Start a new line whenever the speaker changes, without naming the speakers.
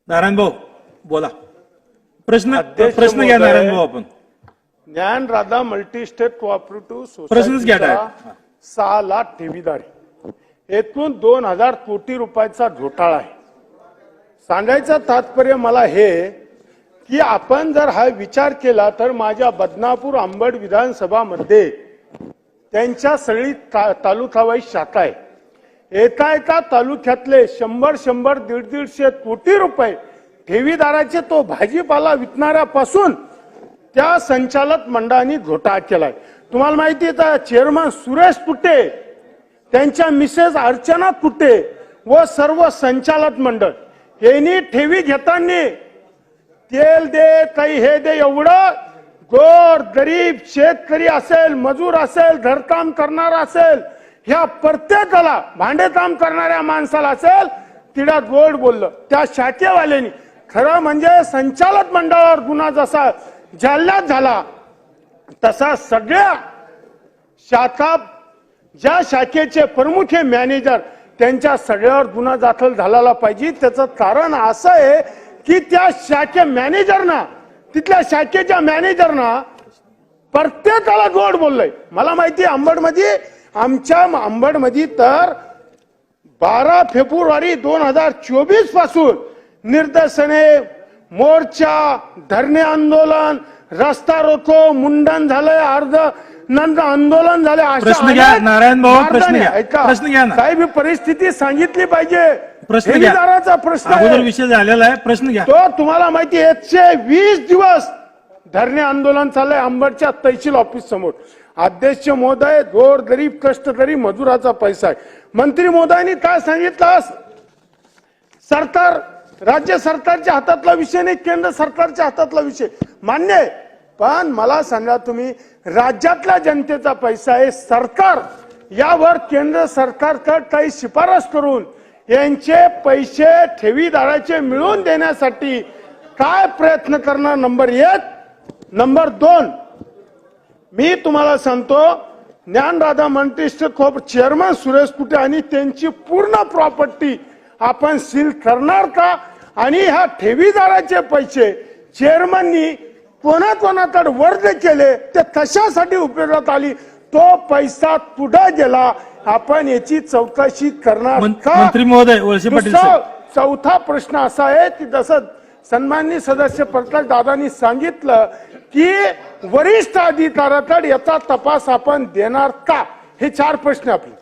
नारायण भाऊ बोला. प्रश्न घ्या नारायण भाऊ. आपण
ज्ञान राधा मल्टीस्टेट कोऑपरेटिव्ह
प्रश्नच घ्या
सोसायटीचा
direct.
6 लाख ठेवीदार आहे. एकूण 2000 कोटी रुपयाचा घोटाळा आहे. सांगायचं तात्पर्य मला हे की आपण जर हा विचार केला तर माझ्या बदनापूर अंबड विधानसभा मध्ये त्यांच्या सगळी तालुकावाईज शाखा आहे. एका तालुक्यातले 100 150 कोटी रुपये ठेवीदाराचे तो भाजीपाला विकणाऱ्यापासून त्या संचालक मंडळाने घोटाळा केलाय. तुम्हाला माहिती आहे चेअरमन सुरेश तुटे, त्यांच्या मिसेस अर्चना तुटे व सर्व संचालक मंडळ यांनी ठेवी घेताना तेल दे काही हे दे एवढं गोर गरीब शेतकरी असेल, मजूर असेल, घरकाम करणारा असेल, ह्या प्रत्येकाला भांडेकाम करणाऱ्या माणसाला असेल तिला गोड बोललं. त्या शाखेवाल्यांनी खरं म्हणजे संचालक मंडळावर गुन्हा जसा जालन्यात झाला तसा सगळ्या शाखा ज्या शाखेचे प्रमुख मॅनेजर त्यांच्या सगळ्यावर गुन्हा दाखल झाला पाहिजे. त्याचं कारण असं आहे की त्या शाखे मॅनेजरना तिथल्या शाखेच्या मॅनेजरना प्रत्येकाला गोड बोललंय. मला माहिती आहे अंबडमध्ये आमच्या अंबडमध्ये तर 12 फेब्रुवारी 2024 पासून निदर्शने, मोर्चा, धरणे आंदोलन, रस्ता रोको, मुंडन झालंय, अर्ध नंतर आंदोलन झाले.
प्रश्न घ्या नारायण भाऊ. प्रश्न घ्या ना.
काही परिस्थिती सांगितली पाहिजे.
प्रश्न घ्या.
प्रश्न
अगोदर विषय झालेला आहे. प्रश्न घ्या.
तो तुम्हाला माहिती 120 दिवस धरणे आंदोलन चाललंय अंबडच्या तहसील ऑफिस समोर. अध्यक्ष महोदय गोरगरीब कष्टकरी मजुराचा पैसा आहे. मंत्री महोदयांनी काय सांगितलं, सरकार राज्य सरकारच्या हातातला विषय नाही, केंद्र सरकारच्या हातातला विषय. मान्य आहे, पण मला सांगा तुम्ही राज्यातल्या जनतेचा पैसा आहे. सरकार यावर केंद्र सरकारकडे काही शिफारस करून यांचे पैसे ठेवीदाराचे मिळवून देण्यासाठी काय प्रयत्न करणार, नंबर 1. नंबर 2, मी तुम्हाला सांगतो Dnyanradha multistate co-op chairman Suresh Tute आणि त्यांची पूर्ण प्रॉपर्टी आपण सील करणार का? आणि ह्या ठेवीदाराचे पैसे चेअरमननी कोणाकोणाकडे वर्ग केले ते कशासाठी उपयोगात आली, तो पैसा कुठे गेला, आपण याची चौकशी करणार का?
मंत्री महोदय वळसे पाटील साहेब.
चौथा प्रश्न असा आहे की जसं सन्माननीय सदस्य प्रकाश दादांनी सांगितलं की वरिष्ठ अधिकाऱ्याकडे याचा तपास आपण देणार का? हे 4 प्रश्न आपले.